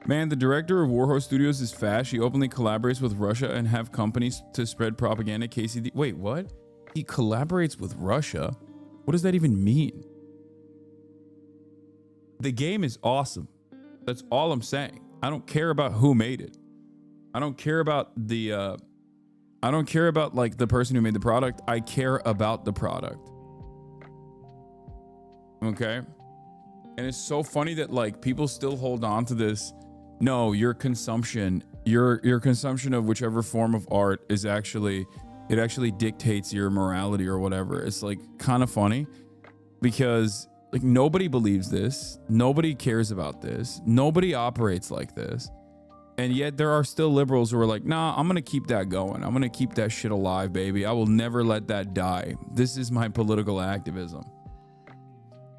Man, the director of Warhorse Studios is Fash. He openly collaborates with Russia and have companies to spread propaganda. KCD. Wait, what? He collaborates with Russia? What does that even mean? The game is awesome. That's all I'm saying. I don't care about who made it. I don't care about the I don't care about like the person who made the product. I care about the product. Okay? And it's so funny that like people still hold on to this. No, your consumption of whichever form of art is actually, it actually dictates your morality or whatever. It's like kind of funny because like nobody believes this. Nobody cares about this. Nobody operates like this. And yet there are still liberals who are like, nah, I'm going to keep that going. I'm going to keep that shit alive, baby. I will never let that die. This is my political activism.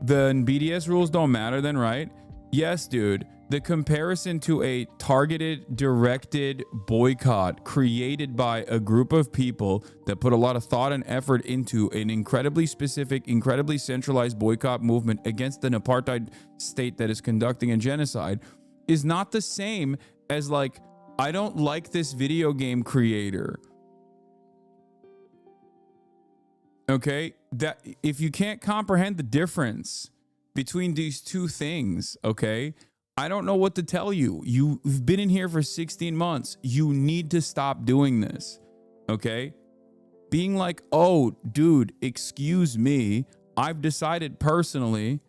The BDS rules don't matter then, right? Yes, dude. The comparison to a targeted, directed boycott created by a group of people that put a lot of thought and effort into an incredibly specific, incredibly centralized boycott movement against an apartheid state that is conducting a genocide is not the same as like, I don't like this video game creator. Okay? That if you can't comprehend the difference between these two things, okay? I don't know what to tell you. You've been in here for 16 months. You need to stop doing this, okay? Being like, oh, dude, excuse me. I've decided personally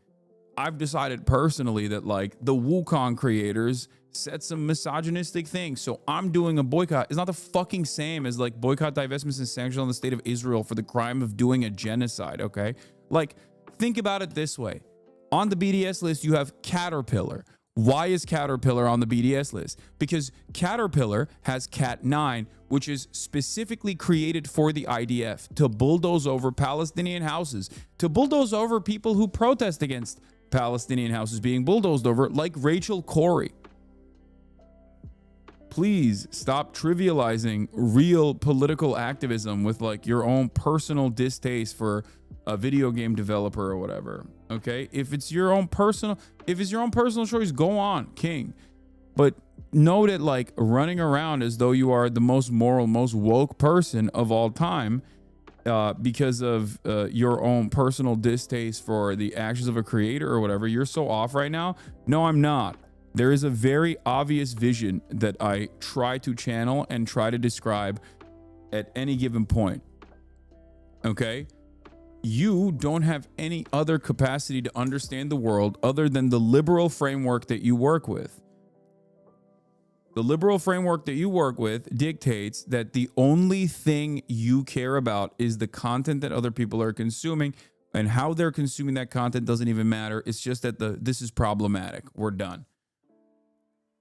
that like the Wukong creators said some misogynistic things, so I'm doing a boycott. It's not the fucking same as like boycott, divestments, and sanctions on the state of Israel for the crime of doing a genocide, okay? Like, think about it this way. On the BDS list, you have Caterpillar. Why is Caterpillar on the BDS list? Because Caterpillar has Cat 9, which is specifically created for the IDF to bulldoze over Palestinian houses, to bulldoze over people who protest against Palestinian houses being bulldozed over, like Rachel Corrie. Please stop trivializing real political activism with like your own personal distaste for a video game developer or whatever. Okay, if it's your own personal choice, go on, king. But know that like running around as though you are the most moral, most woke person of all time because of your own personal distaste for the actions of a creator or whatever, you're so off right now. No, I'm not. There is a very obvious vision that I try to channel and try to describe at any given point. Okay? You don't have any other capacity to understand the world other than the liberal framework that you work with. The liberal framework that you work with dictates that the only thing you care about is the content that other people are consuming, and how they're consuming that content doesn't even matter. It's just that this is problematic. We're done.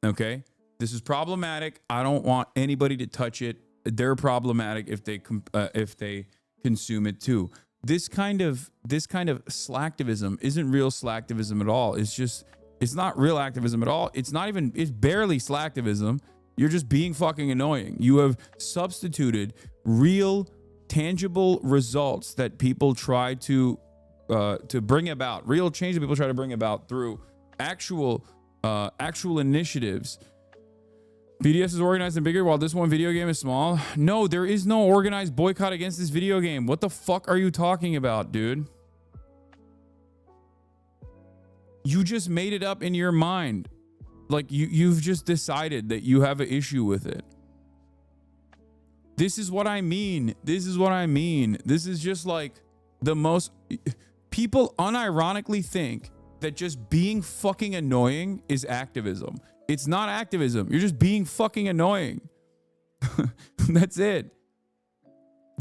Okay? This is problematic. I don't want anybody to touch it. They're problematic if they consume it too. This kind of slacktivism isn't real slacktivism at all. It's not real activism at all. It's barely slacktivism. You're just being fucking annoying. You have substituted real, tangible results that people try to bring about, real change that people try to bring about through actual initiatives. BDS is organized and bigger while this one video game is small. No, there is no organized boycott against this video game. What the fuck are you talking about, dude? You just made it up in your mind. Like you've just decided that you have an issue with it. This is what I mean. This is just like the most... People unironically think that just being fucking annoying is activism. It's not activism. You're just being fucking annoying. That's it.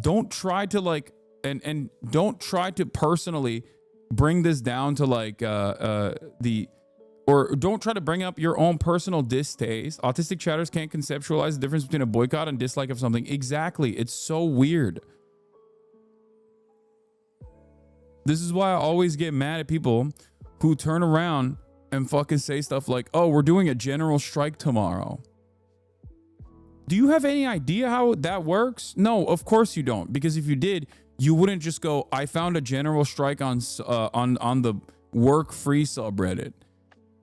Don't try to like, and don't try to personally bring this down to like or don't try to bring up your own personal distaste. Autistic chatters can't conceptualize the difference between a boycott and dislike of something. Exactly. It's so weird. This is why I always get mad at people who turn around and fucking say stuff like, oh, we're doing a general strike tomorrow. Do you have any idea how that works? No, of course you don't. Because if you did, you wouldn't just go, I found a general strike on the work free subreddit.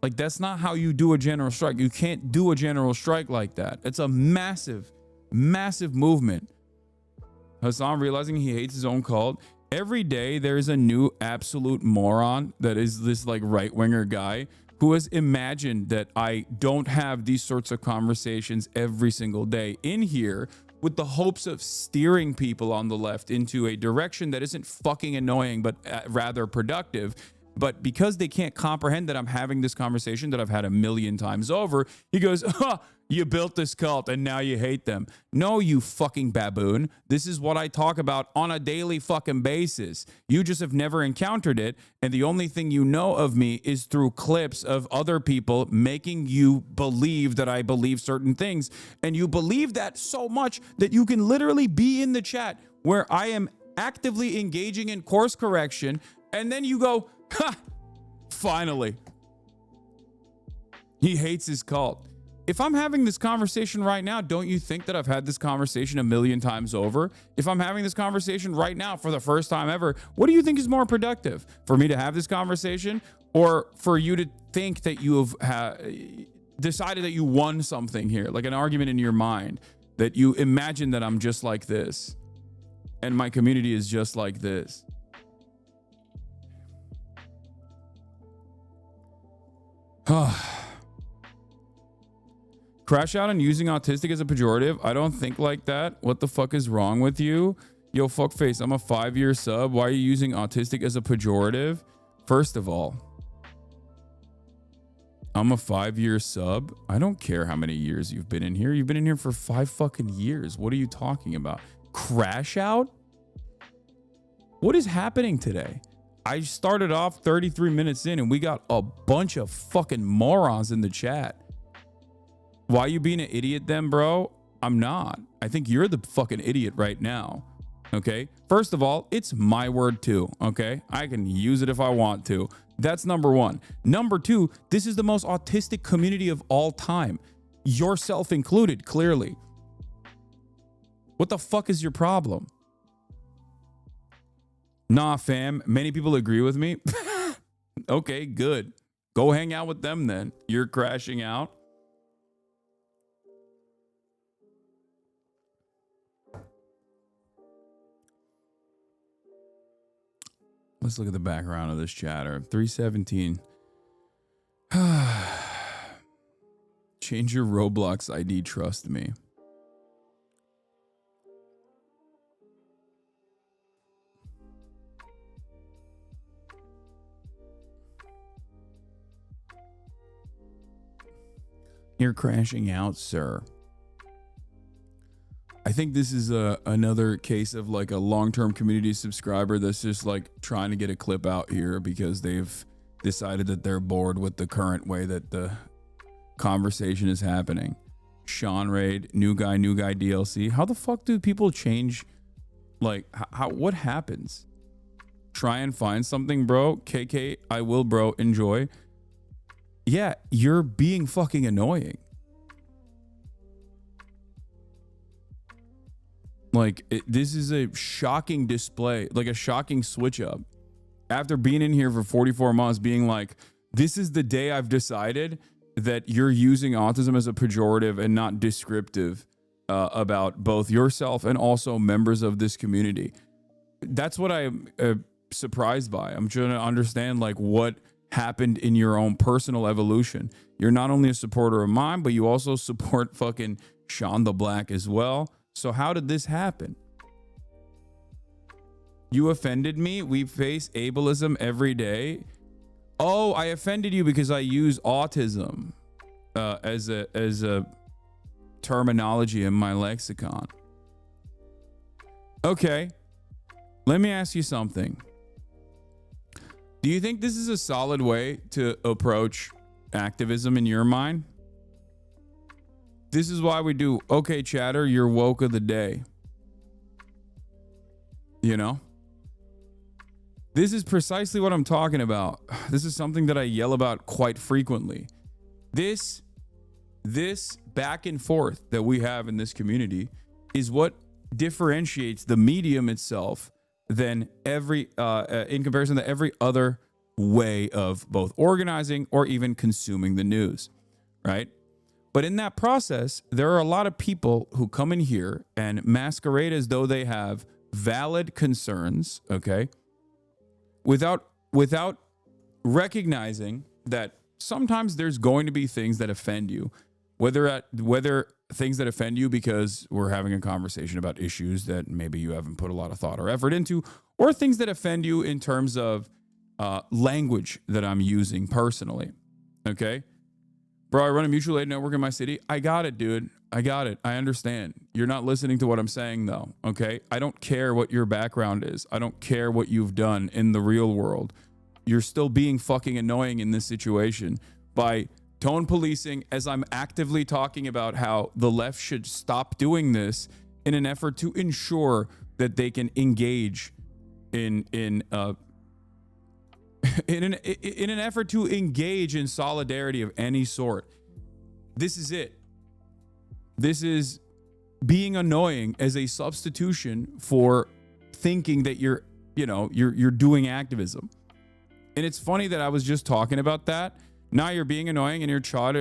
Like, that's not how you do a general strike. You can't do a general strike like that. It's a massive, massive movement. Hasan realizing he hates his own cult. Every day there's a new absolute moron that is this like right-winger guy who has imagined that I don't have these sorts of conversations every single day in here with the hopes of steering people on the left into a direction that isn't fucking annoying, but rather productive. But because they can't comprehend that I'm having this conversation that I've had a million times over, he goes, you built this cult and now you hate them. No, you fucking baboon. This is what I talk about on a daily fucking basis. You just have never encountered it. And the only thing you know of me is through clips of other people making you believe that I believe certain things. And you believe that so much that you can literally be in the chat where I am actively engaging in course correction. And then you go, ha, finally. He hates his cult. If I'm having this conversation right now, don't you think that I've had this conversation a million times over? If I'm having this conversation right now for the first time ever, what do you think is more productive? For me to have this conversation, or for you to think that you have decided that you won something here, like an argument in your mind, that you imagine that I'm just like this and my community is just like this? Crash out on using autistic as a pejorative. I don't think like that. What the fuck is wrong with you? Yo, fuckface, I'm a 5-year sub. Why are you using autistic as a pejorative? First of all, I'm a 5-year sub. I don't care how many years you've been in here. You've been in here for 5 fucking years. What are you talking about? Crash out? What is happening today? I started off 33 minutes in and we got a bunch of fucking morons in the chat. Why are you being an idiot then, bro? I'm not. I think you're the fucking idiot right now. Okay? First of all, it's my word too. Okay? I can use it if I want to. That's number one. Number two, this is the most autistic community of all time. Yourself included, clearly. What the fuck is your problem? Nah, fam. Many people agree with me. Okay, good. Go hang out with them then. You're crashing out. Let's look at the background of this chatter. 317. Change your Roblox ID, trust me. You're crashing out, sir. I think this is another case of like a long-term community subscriber that's just like trying to get a clip out here because they've decided that they're bored with the current way that the conversation is happening. Sean Raid, new guy DLC. How the fuck do people change? Like, what happens? Try and find something, bro. KK, I will, bro. Enjoy. Yeah, you're being fucking annoying. Like, this is a shocking display, like a shocking switch up. After being in here for 44 months, being like, this is the day I've decided that you're using autism as a pejorative and not descriptive about both yourself and also members of this community. That's what I'm surprised by. I'm trying to understand like what happened in your own personal evolution. You're not only a supporter of mine, but you also support fucking Sean the Black as well. So how did this happen? You offended me. We face ableism every day. Oh, I offended you because I use autism as a terminology in my lexicon. Okay, let me ask you something. Do you think this is a solid way to approach activism in your mind? This is why we do, okay, chatter, you're woke of the day. You know? This is precisely what I'm talking about. This is something that I yell about quite frequently. This back and forth that we have in this community is what differentiates the medium itself than in comparison to every other way of both organizing or even consuming the news, right? But in that process, there are a lot of people who come in here and masquerade as though they have valid concerns, okay? Without recognizing that sometimes there's going to be things that offend you, whether things that offend you because we're having a conversation about issues that maybe you haven't put a lot of thought or effort into, or things that offend you in terms of language that I'm using personally, okay? Bro, I run a mutual aid network in my city. I got it, dude. I got it. I understand. You're not listening to what I'm saying, though, okay? I don't care what your background is. I don't care what you've done in the real world. You're still being fucking annoying in this situation by tone policing, as I'm actively talking about how the left should stop doing this in an effort to ensure that they can engage in an effort to engage in solidarity of any sort. This is it. This is being annoying as a substitution for thinking that you're doing activism. And it's funny that I was just talking about that. Now you're being annoying and your chat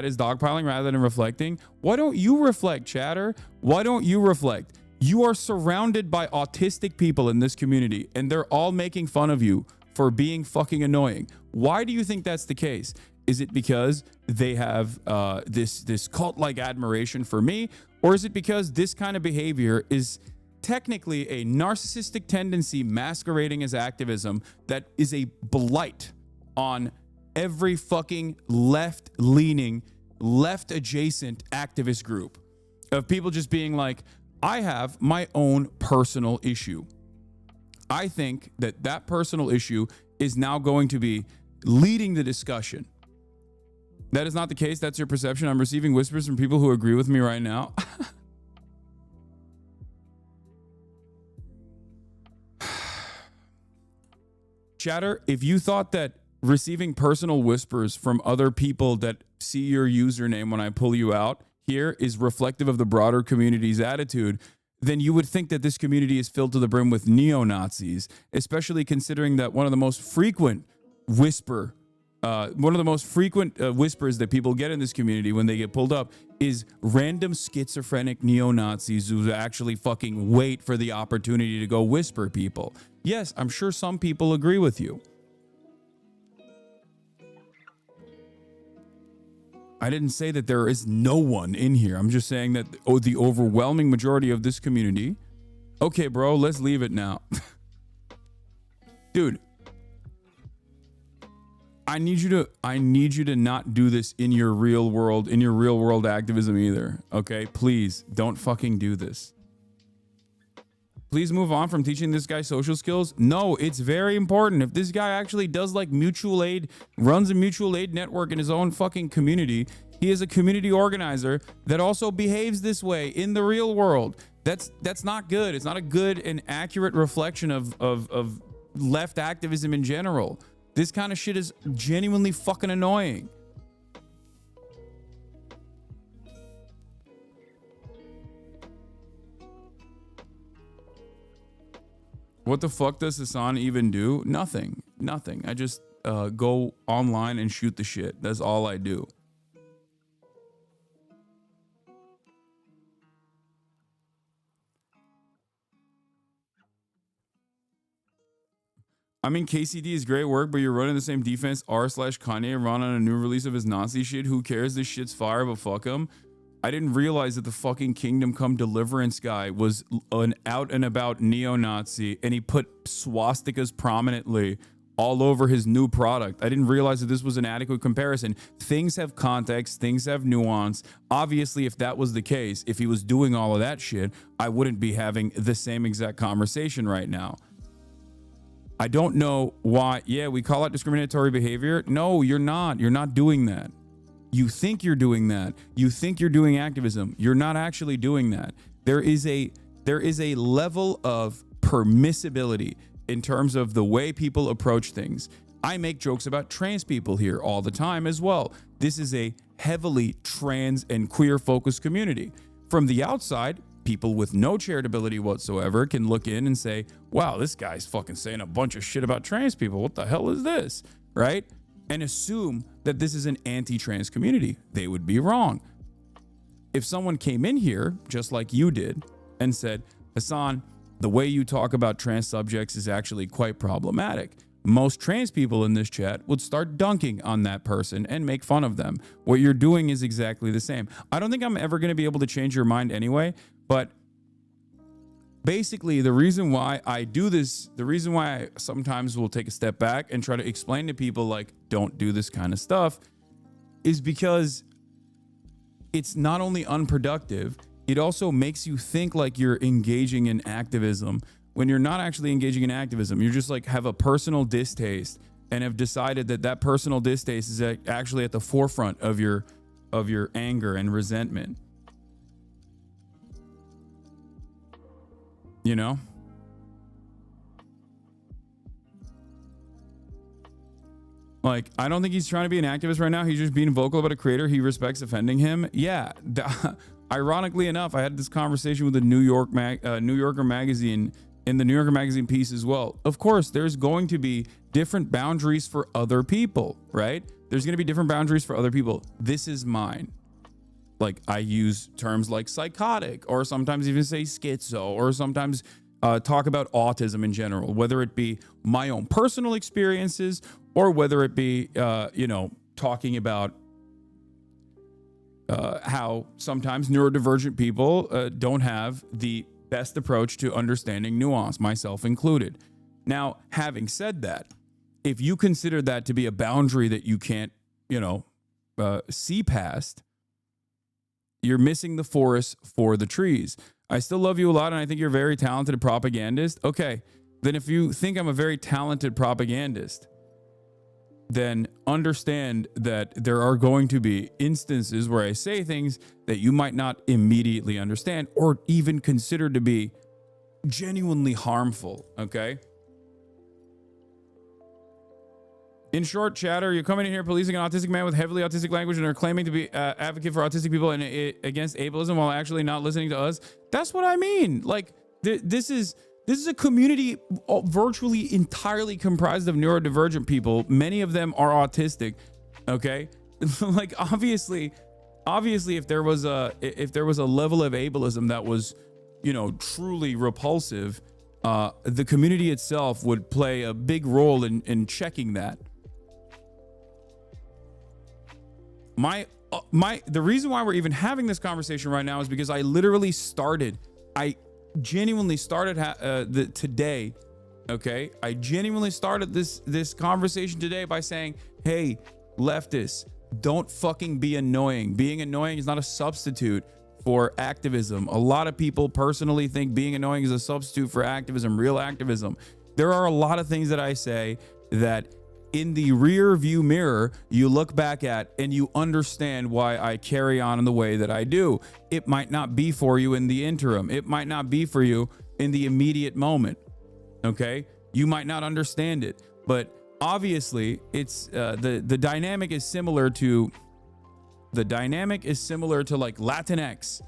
is dogpiling rather than reflecting. Why don't you reflect, chatter? Why don't you reflect? You are surrounded by autistic people in this community, and they're all making fun of you for being fucking annoying. Why do you think that's the case? Is it because they have this cult-like admiration for me? Or is it because this kind of behavior is technically a narcissistic tendency masquerading as activism that is a blight on every fucking left-leaning, left-adjacent activist group of people just being like, I have my own personal issue. I think that personal issue is now going to be leading the discussion. That is not the case. That's your perception. I'm receiving whispers from people who agree with me right now. Chatter, if you thought that receiving personal whispers from other people that see your username when I pull you out here is reflective of the broader community's attitude, then you would think that this community is filled to the brim with neo-Nazis, especially considering that one of the most frequent whispers that people get in this community when they get pulled up is random schizophrenic neo-Nazis who actually fucking wait for the opportunity to go whisper people. Yes, I'm sure some people agree with you. I didn't say that there is no one in here. I'm just saying that the overwhelming majority of this community. Okay, bro, let's leave it now. Dude, I need you to not do this in your real world activism either. Okay? Please don't fucking do this. Please move on from teaching this guy social skills. No, it's very important. If this guy actually does like mutual aid, runs a mutual aid network in his own fucking community, he is a community organizer that also behaves this way in the real world. That's not good. It's not a good and accurate reflection of left activism in general. This kind of shit is genuinely fucking annoying. What the fuck does Hasan even do? Nothing. I just go online and shoot the shit. That's all I do. I mean, KCD is great work, but you're running the same defense r/Kanye run on a new release of his Nazi shit. Who cares? This shit's fire, but fuck him. I didn't realize that the fucking Kingdom Come Deliverance guy was an out and about neo-Nazi, and he put swastikas prominently all over his new product. I didn't realize that this was an adequate comparison. Things have context, things have nuance. Obviously, if that was the case, if he was doing all of that shit, I wouldn't be having the same exact conversation right now. I don't know why. Yeah, we call it discriminatory behavior. No, you're not. You're not doing that. You think you're doing that. You think you're doing activism. You're not actually doing that. There is a level of permissibility in terms of the way people approach things. I make jokes about trans people here all the time as well. This is a heavily trans and queer focused community. From the outside, people with no charitability whatsoever can look in and say, wow, this guy's fucking saying a bunch of shit about trans people. What the hell is this? Right? And assume that this is an anti-trans community. They would be wrong. If someone came in here, just like you did, and said, Hasan, the way you talk about trans subjects is actually quite problematic. Most trans people in this chat would start dunking on that person and make fun of them. What you're doing is exactly the same. I don't think I'm ever going to be able to change your mind anyway, but basically the reason why I do this, the reason why I sometimes will take a step back and try to explain to people like, don't do this kind of stuff, is because it's not only unproductive, it also makes you think like you're engaging in activism when you're not actually engaging in activism. You just like have a personal distaste and have decided that that personal distaste is actually at the forefront of your anger and resentment. You know? Like, I don't think he's trying to be an activist right now. He's just being vocal about a creator he respects offending him. Yeah. Ironically enough, I had this conversation with the New Yorker magazine, in the New Yorker magazine piece as well. Of course, there's going to be different boundaries for other people, right? There's going to be different boundaries for other people. This is mine. Like, I use terms like psychotic, or sometimes even say schizo, or sometimes talk about autism in general, whether it be my own personal experiences or whether it be, talking about how sometimes neurodivergent people don't have the best approach to understanding nuance, myself included. Now, having said that, if you consider that to be a boundary that you can't, see past, you're missing the forest for the trees. I still love you a lot, and I think you're a very talented propagandist. Okay, then if you think I'm a very talented propagandist, then understand that there are going to be instances where I say things that you might not immediately understand or even consider to be genuinely harmful, okay? In short, chatter, you're coming in here policing an autistic man with heavily autistic language and are claiming to be advocate for autistic people and against ableism while actually not listening to us. That's what I mean. Like, this is a community virtually entirely comprised of neurodivergent people. Many of them are autistic. Okay, like obviously, if there was a level of ableism that was, truly repulsive, the community itself would play a big role in checking that. The reason why we're even having this conversation right now is because I genuinely started today. Okay, I genuinely started this conversation today by saying, hey, leftists, don't fucking be annoying. Being annoying is not a substitute for activism. A lot of people personally think being annoying is a substitute for activism, real activism. There are a lot of things that I say that in the rear view mirror, you look back at and you understand why I carry on in the way that I do. It might not be for you in the interim. It might not be for you in the immediate moment. Okay? You might not understand it, but obviously it's the dynamic is similar to like Latinx,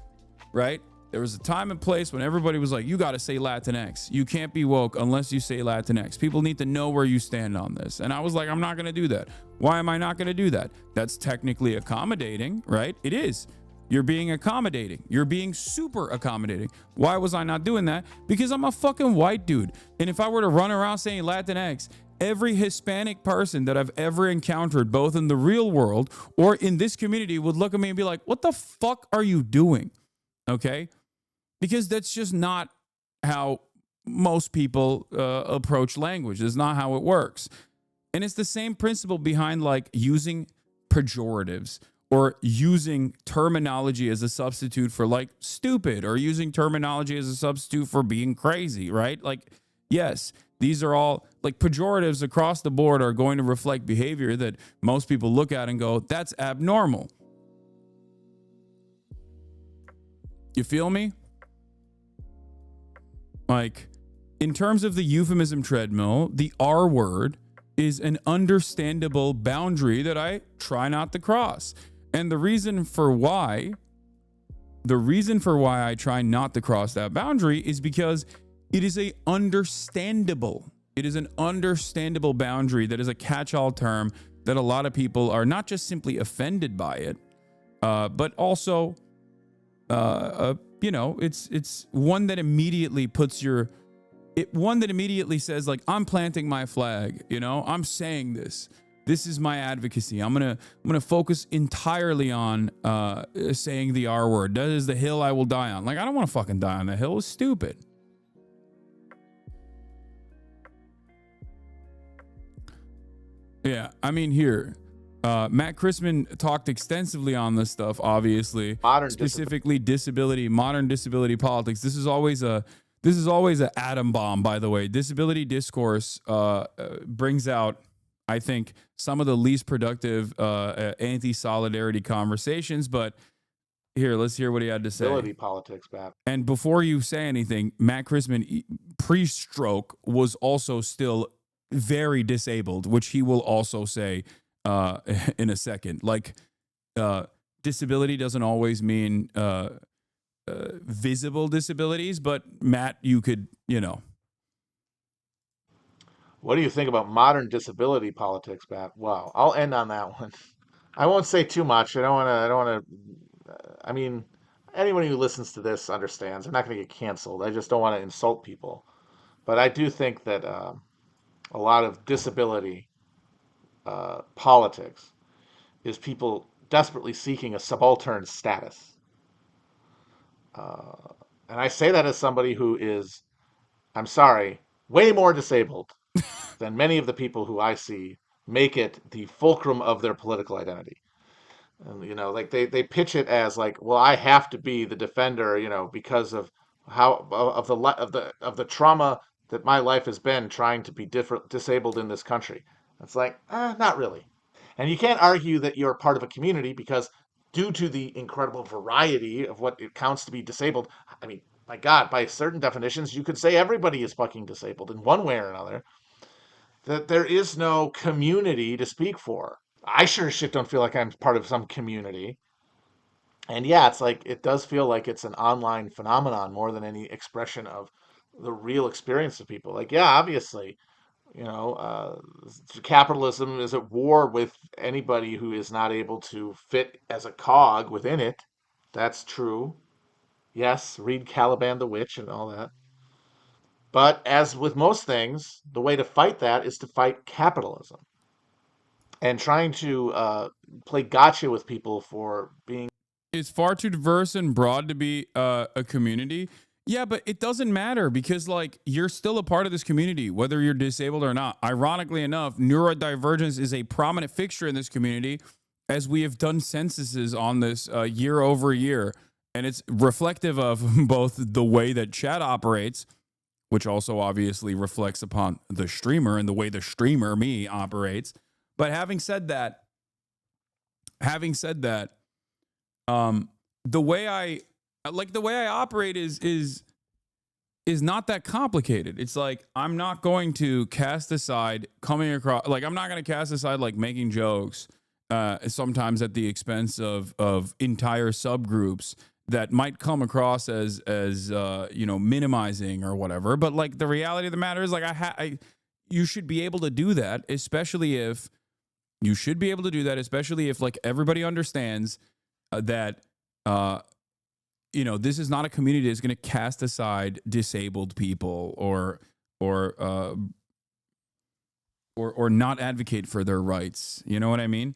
right? There was a time and place when everybody was like, you got to say Latinx. You can't be woke unless you say Latinx. People need to know where you stand on this. And I was like, I'm not going to do that. Why am I not going to do that? That's technically accommodating, right? It is. You're being accommodating. You're being super accommodating. Why was I not doing that? Because I'm a fucking white dude. And if I were to run around saying Latinx, every Hispanic person that I've ever encountered, both in the real world or in this community, would look at me and be like, what the fuck are you doing? Okay? Because that's just not how most people approach language. It's not how it works. And it's the same principle behind like using pejoratives or using terminology as a substitute for like stupid, or using terminology as a substitute for being crazy, right? Like, yes, these are all like pejoratives across the board are going to reflect behavior that most people look at and go, that's abnormal. You feel me? Like, in terms of the euphemism treadmill, the R word is an understandable boundary that I try not to cross. And the reason for why The reason for why I try not to cross that boundary is because it is an understandable boundary that is a catch-all term that a lot of people are not just simply offended by it, but also, it's one that immediately one that immediately says, like, I'm planting my flag, I'm saying this. This is my advocacy. I'm gonna focus entirely on saying the R word. That is the hill I will die on. Like, I don't want to fucking die on that hill. It's stupid. Yeah, I mean, here, Matt Christman talked extensively on this stuff, obviously, specifically modern disability politics. This is always an atom bomb, by the way. Disability discourse brings out, I think, some of the least productive anti-solidarity conversations. But here, let's hear what he had to say. Disability politics, Matt. And before you say anything, Matt Christman, pre-stroke, was also still very disabled, which he will also say in a second. Like, disability doesn't always mean visible disabilities, but Matt, you could, What do you think about modern disability politics, Matt? Well, I'll end on that one. I won't say too much. I don't want to. I mean, anyone who listens to this understands. I'm not going to get canceled. I just don't want to insult people. But I do think that a lot of disability politics is people desperately seeking a subaltern status. And I say that as somebody who is, I'm sorry, way more disabled than many of the people who I see make it the fulcrum of their political identity. And like they pitch it as like, well, I have to be the defender, because of how of the trauma that my life has been trying to be disabled in this country. It's like, not really. And you can't argue that you're part of a community because due to the incredible variety of what it counts to be disabled, I mean, my God, by certain definitions, you could say everybody is fucking disabled in one way or another. That there is no community to speak for. I sure as shit don't feel like I'm part of some community. And yeah, it's like it does feel like it's an online phenomenon more than any expression of the real experience of people. Like, yeah, obviously, you know, uh, capitalism is at war with anybody who is not able to fit as a cog within it. That's true. Yes, read Caliban the Witch and all that. But as with most things, the way to fight that is to fight capitalism and trying to play gotcha with people for being. It's far too diverse and broad to be a community. Yeah, but it doesn't matter because, like, you're still a part of this community, whether you're disabled or not. Ironically enough, neurodivergence is a prominent fixture in this community, as we have done censuses on this year over year. And it's reflective of both the way that chat operates, which also obviously reflects upon the streamer and the way the streamer, me, operates. But having said that, the way I operate is not that complicated. It's like, I'm not going to cast aside coming across, like, I'm not going to cast aside, like, making jokes sometimes at the expense of entire subgroups that might come across as minimizing or whatever. But, like, the reality of the matter is, like, you should be able to do that, especially if like everybody understands that this is not a community that's going to cast aside disabled people or not advocate for their rights. You know what I mean?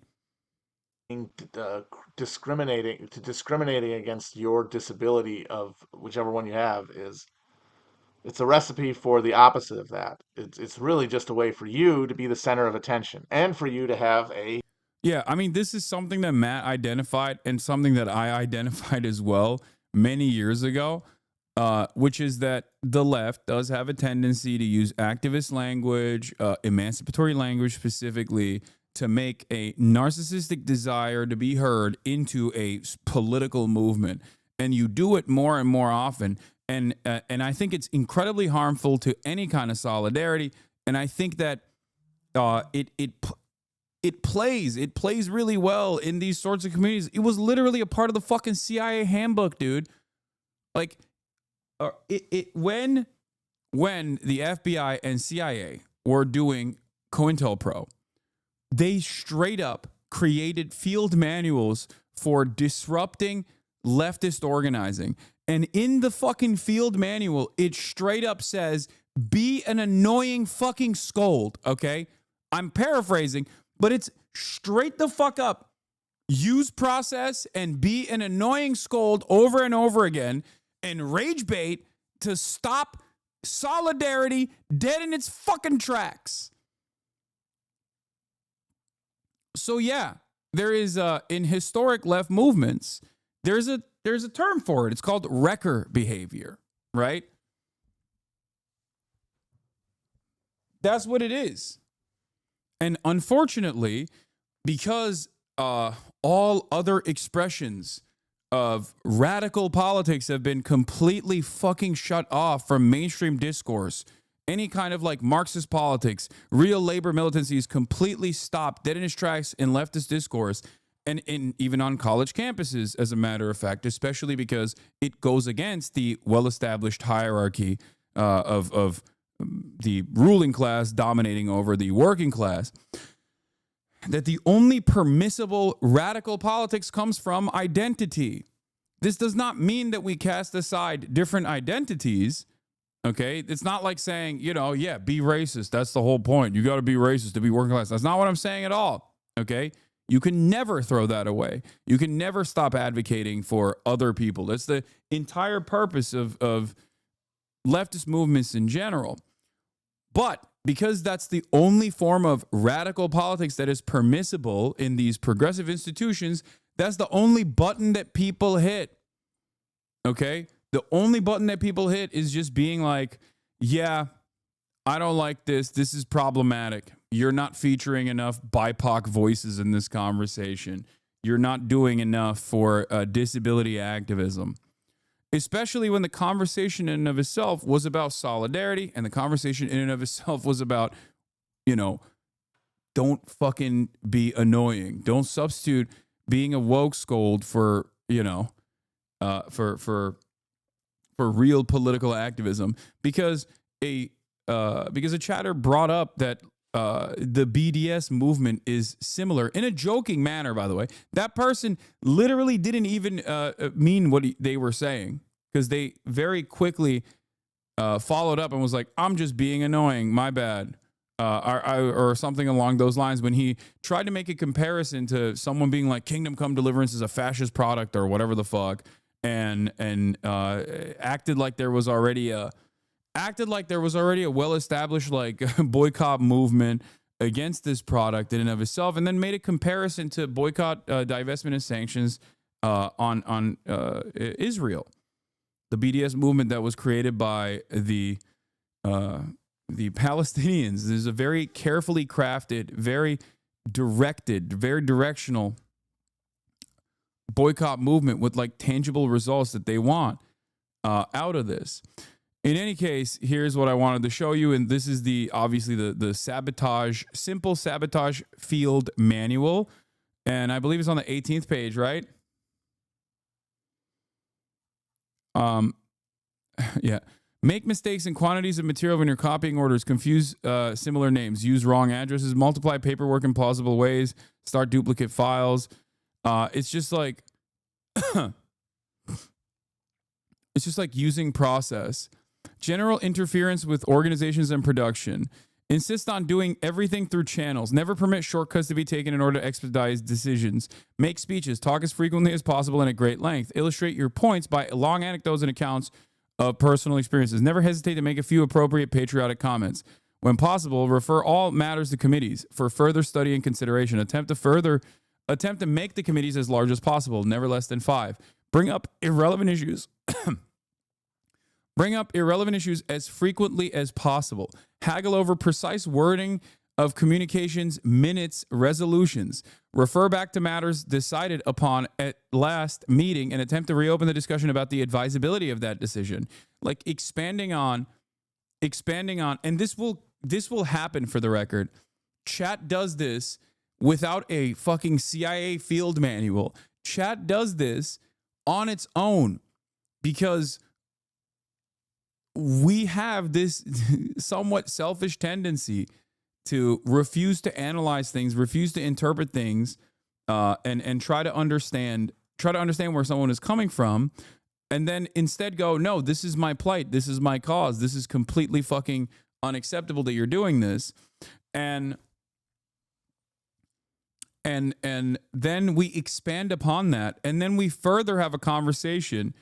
Discriminating against your disability of whichever one you have it's a recipe for the opposite of that. It's really just a way for you to be the center of attention and for you to have a. Yeah, I mean, this is something that Matt identified and something that I identified as well many years ago, which is that the left does have a tendency to use activist language, emancipatory language specifically, to make a narcissistic desire to be heard into a political movement. And you do it more and more often. And I think it's incredibly harmful to any kind of solidarity. And I think that it plays really well in these sorts of communities. It was literally a part of the fucking CIA handbook, dude. Like, when the FBI and CIA were doing COINTELPRO, they straight up created field manuals for disrupting leftist organizing. And in the fucking field manual, it straight up says, be an annoying fucking scold, okay? I'm paraphrasing, but it's straight the fuck up. Use process and be an annoying scold over and over again and rage bait to stop solidarity dead in its fucking tracks. So yeah, there is in historic left movements, there's a term for it. It's called wrecker behavior, right? That's what it is. And unfortunately, because all other expressions of radical politics have been completely fucking shut off from mainstream discourse, any kind of like Marxist politics, real labor militancy is completely stopped dead in its tracks in leftist discourse, and even on college campuses, as a matter of fact, especially because it goes against the well-established hierarchy of the ruling class dominating over the working class, that the only permissible radical politics comes from identity. This does not mean that we cast aside different identities. Okay, it's not like saying, be racist. That's the whole point. You got to be racist to be working class. That's not what I'm saying at all. Okay, you can never throw that away. You can never stop advocating for other people. That's the entire purpose of leftist movements in general. But because that's the only form of radical politics that is permissible in these progressive institutions, that's the only button that people hit. Okay? The only button that people hit is just being like, yeah, I don't like this. This is problematic. You're not featuring enough BIPOC voices in this conversation. You're not doing enough for disability activism. Especially when the conversation in and of itself was about solidarity, and the conversation in and of itself was about, don't fucking be annoying. Don't substitute being a woke scold for real political activism, because a chatter brought up that the BDS movement is similar in a joking manner, by the way. That person literally didn't even mean what they were saying, because they very quickly followed up and was like, I'm just being annoying, my bad. Or something along those lines, when he tried to make a comparison to someone being like, Kingdom Come Deliverance is a fascist product or whatever the fuck, and acted like there was already a well-established like boycott movement against this product in and of itself, and then made a comparison to boycott, divestment, and sanctions on Israel, the BDS movement that was created by the Palestinians. This is a very carefully crafted, very directed, very directional boycott movement with like tangible results that they want out of this. In any case, here's what I wanted to show you, and this is obviously the simple sabotage field manual, and I believe it's on the 18th page, right? Yeah. Make mistakes in quantities of material when you're copying orders. Confuse similar names. Use wrong addresses. Multiply paperwork in plausible ways. Start duplicate files. It's just like using process. General interference with organizations and production. Insist on doing everything through channels. Never permit shortcuts to be taken in order to expedite decisions. Make speeches. Talk as frequently as possible and at great length. Illustrate your points by long anecdotes and accounts of personal experiences. Never hesitate to make a few appropriate patriotic comments. When possible, refer all matters to committees for further study and consideration. Attempt to make the committees as large as possible, never less than 5. Bring up irrelevant issues. Bring up irrelevant issues as frequently as possible. Haggle over precise wording of communications, minutes, resolutions. Refer back to matters decided upon at last meeting and attempt to reopen the discussion about the advisability of that decision. Like expanding on, and this will happen, for the record. Chat does this without a fucking CIA field manual. Chat does this on its own because we have this somewhat selfish tendency to refuse to analyze things, refuse to interpret things, and try to understand where someone is coming from, and then instead go, no, this is my plight, this is my cause, this is completely fucking unacceptable that you're doing this, and then we expand upon that, and then we further have a conversation.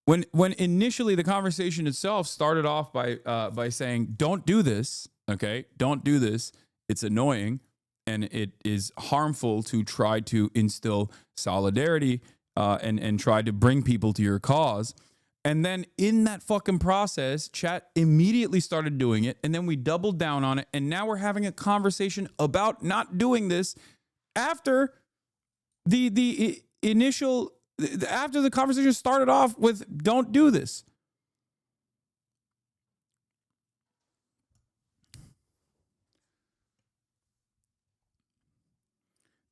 When initially the conversation itself started off by saying, don't do this, okay? Don't do this. It's annoying, and it is harmful to try to instill solidarity and try to bring people to your cause. And then in that fucking process, chat immediately started doing it, and then we doubled down on it, and now we're having a conversation about not doing this after the initial... After the conversation started off with, don't do this.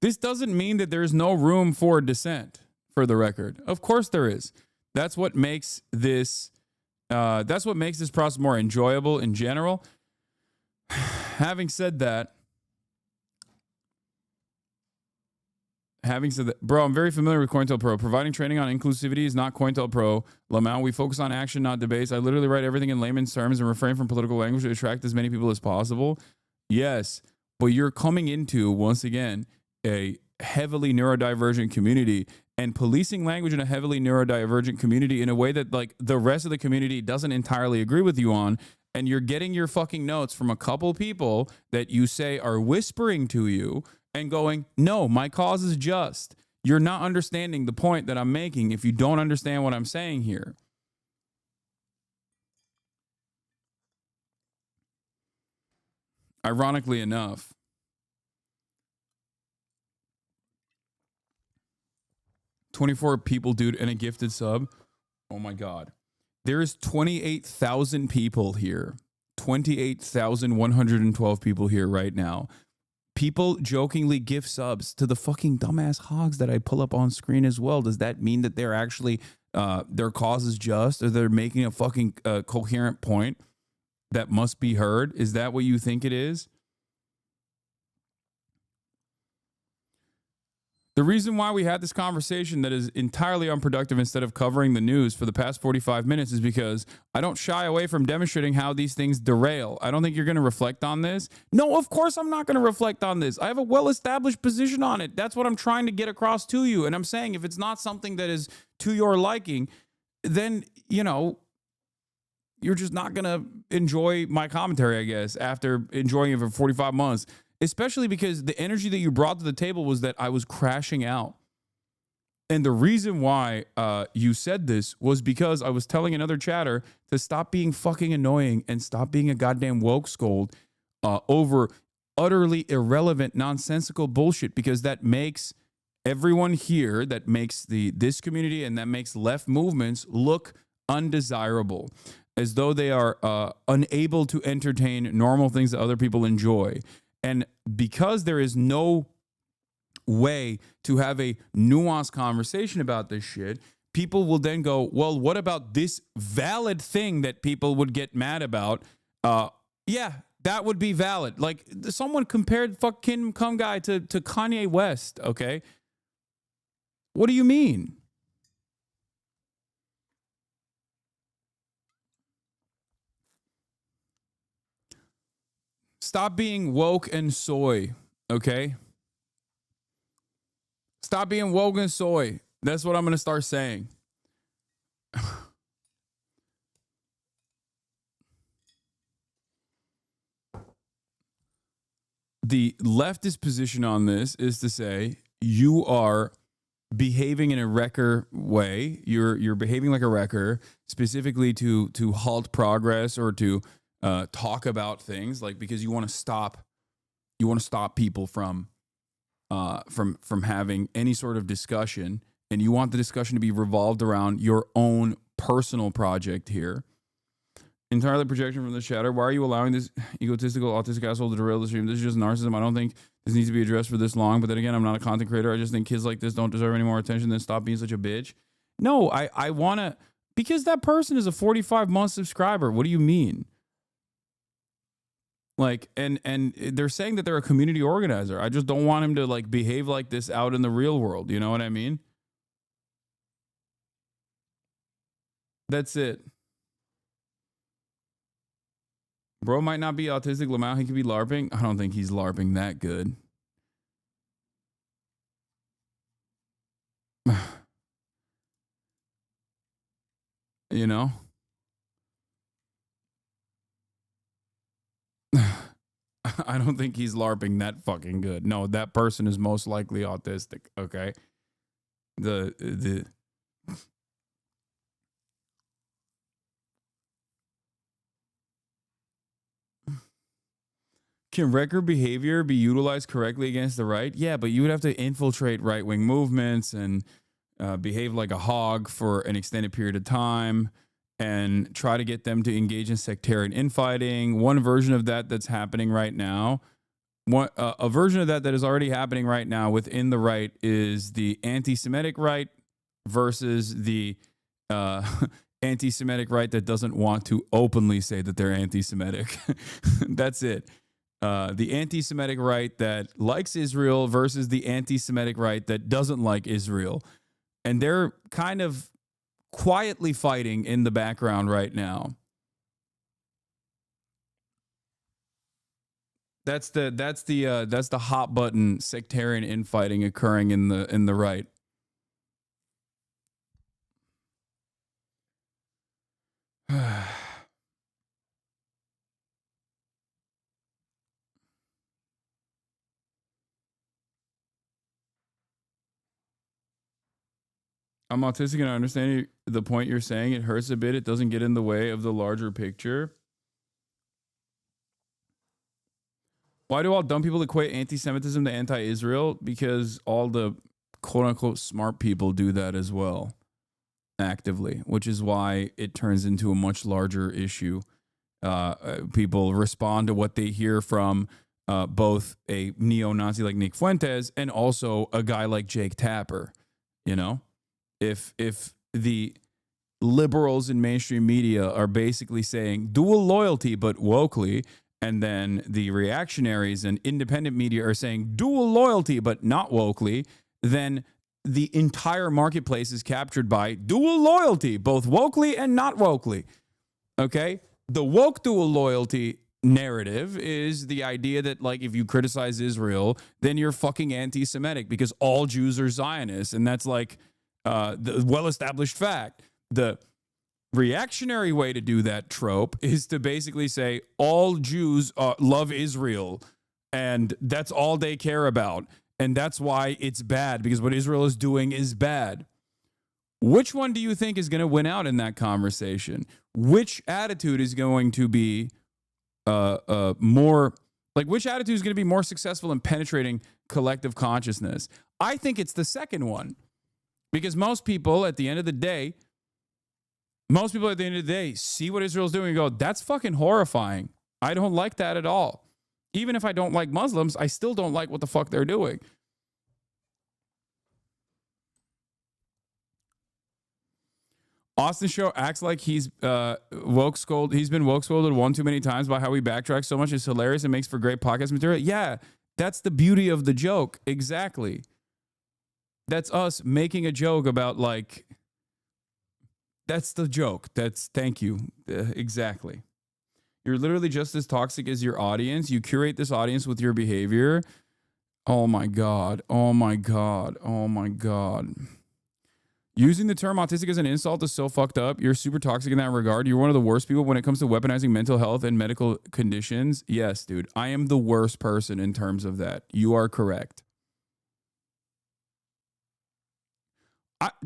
This doesn't mean that there's no room for dissent, for the record. Of course there is. That's what makes this process more enjoyable in general. Having said that, bro, I'm very familiar with COINTELPRO. Providing training on inclusivity is not COINTELPRO. Lamau, we focus on action, not debates. I literally write everything in layman's terms and refrain from political language to attract as many people as possible. Yes, but you're coming into, once again, a heavily neurodivergent community, and policing language in a heavily neurodivergent community in a way that, like, the rest of the community doesn't entirely agree with you on, and you're getting your fucking notes from a couple people that you say are whispering to you and going, no, my cause is just. You're not understanding the point that I'm making if you don't understand what I'm saying here. Ironically enough, $24 people, dude, and a gifted sub. Oh my God. There's 28,000 people here. 28,112 people here right now. People jokingly gift subs to the fucking dumbass hogs that I pull up on screen as well. Does that mean that they're actually, their cause is just, or they're making a fucking coherent point that must be heard? Is that what you think it is? The reason why we had this conversation that is entirely unproductive instead of covering the news for the past 45 minutes is because I don't shy away from demonstrating how these things derail. I don't think you're going to reflect on this. No, of course I'm not going to reflect on this. I have a well-established position on it. That's what I'm trying to get across to you. And I'm saying if it's not something that is to your liking, then, you know, you're just not going to enjoy my commentary, I guess, after enjoying it for 45 months. Especially because the energy that you brought to the table was that I was crashing out. And the reason why you said this was because I was telling another chatter to stop being fucking annoying and stop being a goddamn woke scold over utterly irrelevant, nonsensical bullshit, because that makes everyone here, that makes this community and that makes left movements look undesirable, as though they are unable to entertain normal things that other people enjoy. And because there is no way to have a nuanced conversation about this shit, people will then go, well, what about this valid thing that people would get mad about? Yeah, that would be valid. Like, someone compared fuck Kingdom Come Guy to Kanye West, okay? What do you mean? Stop being woke and soy, okay? Stop being woke and soy. That's what I'm going to start saying. The leftist position on this is to say you are behaving in a wrecker way. You're behaving like a wrecker, specifically to halt progress or to talk about things, like, because you want to stop people from having any sort of discussion, and you want the discussion to be revolved around your own personal project here. Entirely projection from the shadow. Why are you allowing this egotistical, autistic asshole to derail the stream? This is just narcissism. I don't think this needs to be addressed for this long. But then again, I'm not a content creator. I just think kids like this don't deserve any more attention. Then stop being such a bitch. No, I want to, because that person is a 45-month subscriber. What do you mean? Like, and they're saying that they're a community organizer. I just don't want him to like behave like this out in the real world. You know what I mean? That's it. Bro might not be autistic, Lamau. He could be LARPing. I don't think he's LARPing that good. You know? I don't think he's LARPing that fucking good. No, that person is most likely autistic, okay? The Can record behavior be utilized correctly against the right? Yeah, but you would have to infiltrate right-wing movements and behave like a hog for an extended period of time and try to get them to engage in sectarian infighting. One version of that that's happening right now, a version of that is already happening right now within the right is the anti-Semitic right versus the anti-Semitic right that doesn't want to openly say that they're anti-Semitic. That's it. The anti-Semitic right that likes Israel versus the anti-Semitic right that doesn't like Israel. And they're kind of quietly fighting in the background right now. That's the hot button sectarian infighting occurring in the right. I'm autistic and I understand the point you're saying. It hurts a bit. It doesn't get in the way of the larger picture. Why do all dumb people equate anti-Semitism to anti-Israel? Because all the quote-unquote smart people do that as well, actively, which is why it turns into a much larger issue. People respond to what they hear from both a neo-Nazi like Nick Fuentes and also a guy like Jake Tapper, you know? If the liberals in mainstream media are basically saying dual loyalty but wokely, and then the reactionaries and independent media are saying dual loyalty but not wokely, then the entire marketplace is captured by dual loyalty, both wokely and not wokely. Okay? The woke dual loyalty narrative is the idea that, like, if you criticize Israel, then you're fucking anti-Semitic because all Jews are Zionists, and that's like the well-established fact. The reactionary way to do that trope is to basically say all Jews love Israel and that's all they care about. And that's why it's bad, because what Israel is doing is bad. Which one do you think is going to win out in that conversation? Which attitude is going to be more, like, which attitude is going to be more successful in penetrating collective consciousness? I think it's the second one. Because most people at the end of the day see what Israel's doing and go, that's fucking horrifying. I don't like that at all. Even if I don't like Muslims, I still don't like what the fuck they're doing. Austin Show acts like he's woke scolded. He's been woke scolded one too many times by how he backtracks so much. It's hilarious and makes for great podcast material. Yeah, that's the beauty of the joke. Exactly. That's us making a joke about, like, that's the joke. Thank you. Exactly. You're literally just as toxic as your audience. You curate this audience with your behavior. Oh my God. Oh my God. Oh my God. Using the term autistic as an insult is so fucked up. You're super toxic in that regard. You're one of the worst people when it comes to weaponizing mental health and medical conditions. Yes, dude. I am the worst person in terms of that. You are correct.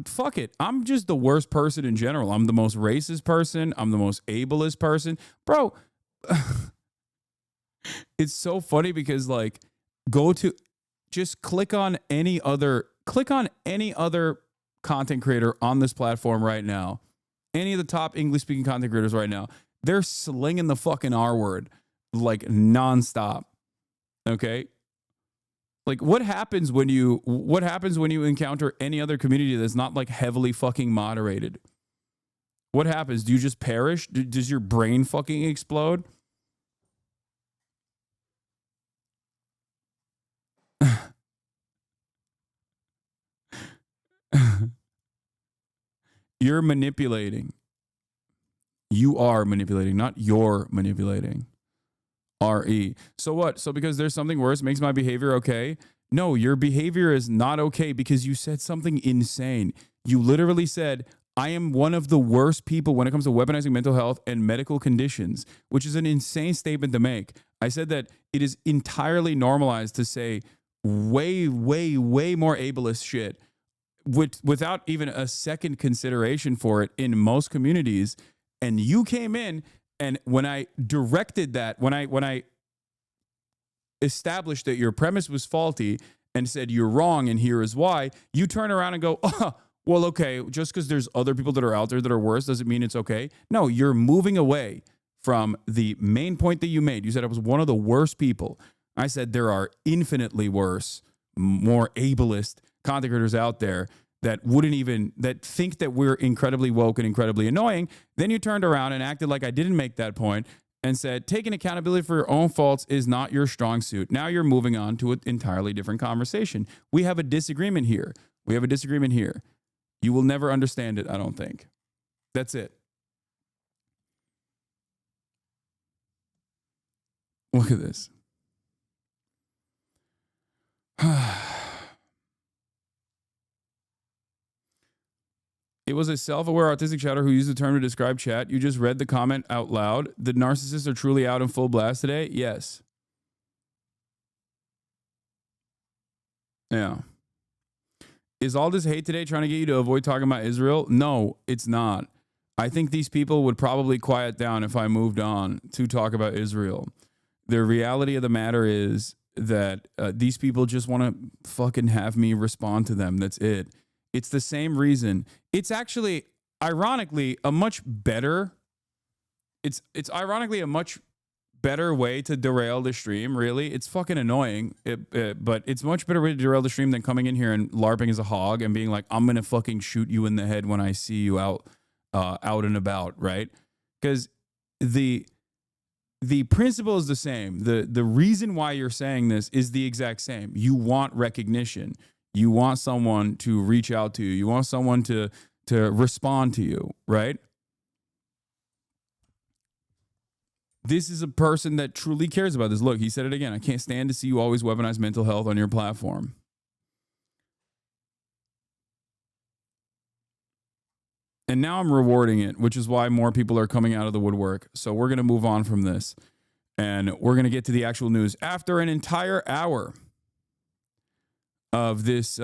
Fuck it. I'm just the worst person in general. I'm the most racist person. I'm the most ableist person. Bro, it's so funny because, like, just click on any other content creator on this platform right now. Any of the top English speaking content creators right now. They're slinging the fucking R word like nonstop. Okay. Like what happens when you encounter any other community that's not like heavily fucking moderated? What happens? Do you just perish? Does your brain fucking explode? You're manipulating. You are manipulating, not you're manipulating. RE. So what? So because there's something worse makes my behavior okay? No, your behavior is not okay because you said something insane. You literally said, I am one of the worst people when it comes to weaponizing mental health and medical conditions, which is an insane statement to make. I said that it is entirely normalized to say way, way, way more ableist shit without even a second consideration for it in most communities. And you came in, and when I directed that, when I established that your premise was faulty and said you're wrong and here is why, you turn around and go, oh, well, okay, just because there's other people that are out there that are worse doesn't mean it's okay. No, you're moving away from the main point that you made. You said I was one of the worst people. I said there are infinitely worse, more ableist content creators out there that that think that we're incredibly woke and incredibly annoying. Then you turned around and acted like I didn't make that point and said, taking accountability for your own faults is not your strong suit. Now you're moving on to an entirely different conversation. We have a disagreement here. You will never understand it, I don't think. That's it. Look at this. It was a self-aware autistic chatter who used the term to describe chat. You just read the comment out loud. The narcissists are truly out in full blast today? Yes. Yeah. Is all this hate today trying to get you to avoid talking about Israel? No, it's not. I think these people would probably quiet down if I moved on to talk about Israel. The reality of the matter is that these people just want to fucking have me respond to them. That's it. It's the same reason. It's actually, ironically, a much better. It's ironically a much better way to derail the stream. Really, it's fucking annoying. But it's a much better way to derail the stream than coming in here and LARPing as a hog and being like, I'm gonna fucking shoot you in the head when I see you out and about, right? Because the principle is the same. The reason why you're saying this is the exact same. You want recognition. You want someone to reach out to you. You want someone to respond to you, right? This is a person that truly cares about this. Look, he said it again. I can't stand to see you always weaponize mental health on your platform. And now I'm rewarding it, which is why more people are coming out of the woodwork. So we're going to move on from this. And we're going to get to the actual news. After an entire hour of this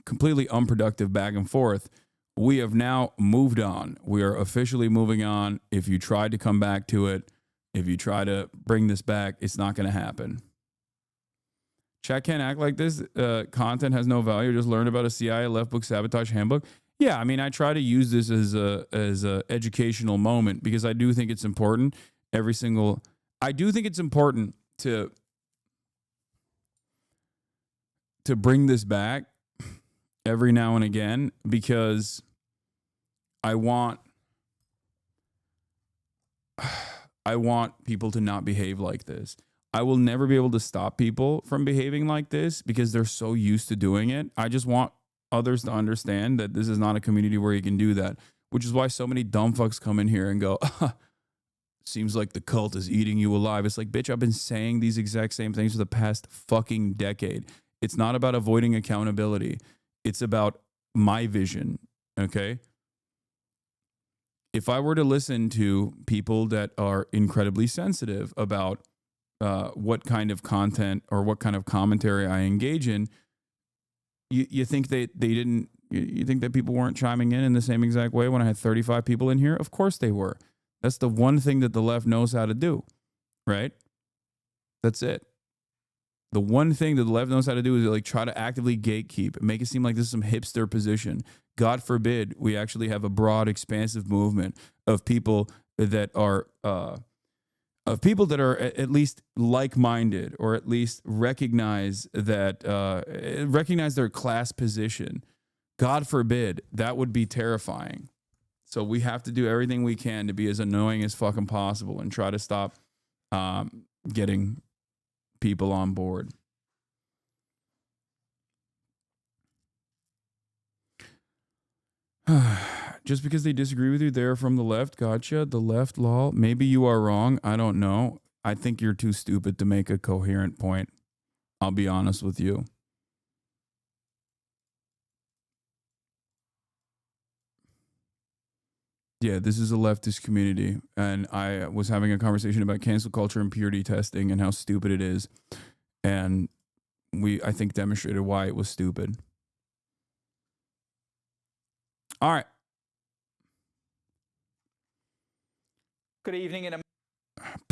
completely unproductive back and forth, we have now moved on. We are officially moving on. If you try to come back to it, if you try to bring this back, it's not going to happen. Chat can't act like this. Content has no value. Just learn about a CIA left book sabotage handbook. Yeah, I mean, I try to use this as a educational moment because I do think it's important. I do think it's important to bring this back every now and again because I want people to not behave like this. I will never be able to stop people from behaving like this because they're so used to doing it. I just want others to understand that this is not a community where you can do that, which is why so many dumb fucks come in here and go, seems like the cult is eating you alive. It's like, bitch, I've been saying these exact same things for the past fucking decade. It's not about avoiding accountability. It's about my vision, okay? If I were to listen to people that are incredibly sensitive about what kind of content or what kind of commentary I engage in, you think they didn't, you think that people weren't chiming in the same exact way when I had 35 people in here? Of course they were. That's the one thing that the left knows how to do, right? That's it. The one thing that the left knows how to do is like try to actively gatekeep, make it seem like this is some hipster position. God forbid we actually have a broad, expansive movement of people that are of people that are at least like-minded, or at least recognize that recognize their class position. God forbid, that would be terrifying. So we have to do everything we can to be as annoying as fucking possible and try to stop getting people on board. Just because they disagree with you, they're from the left. Gotcha. The left, lol. Maybe you are wrong. I don't know. I think you're too stupid to make a coherent point. I'll be honest with you. Yeah, this is a leftist community, and I was having a conversation about cancel culture and purity testing and how stupid it is, and I think, demonstrated why it was stupid. All right. Good evening and a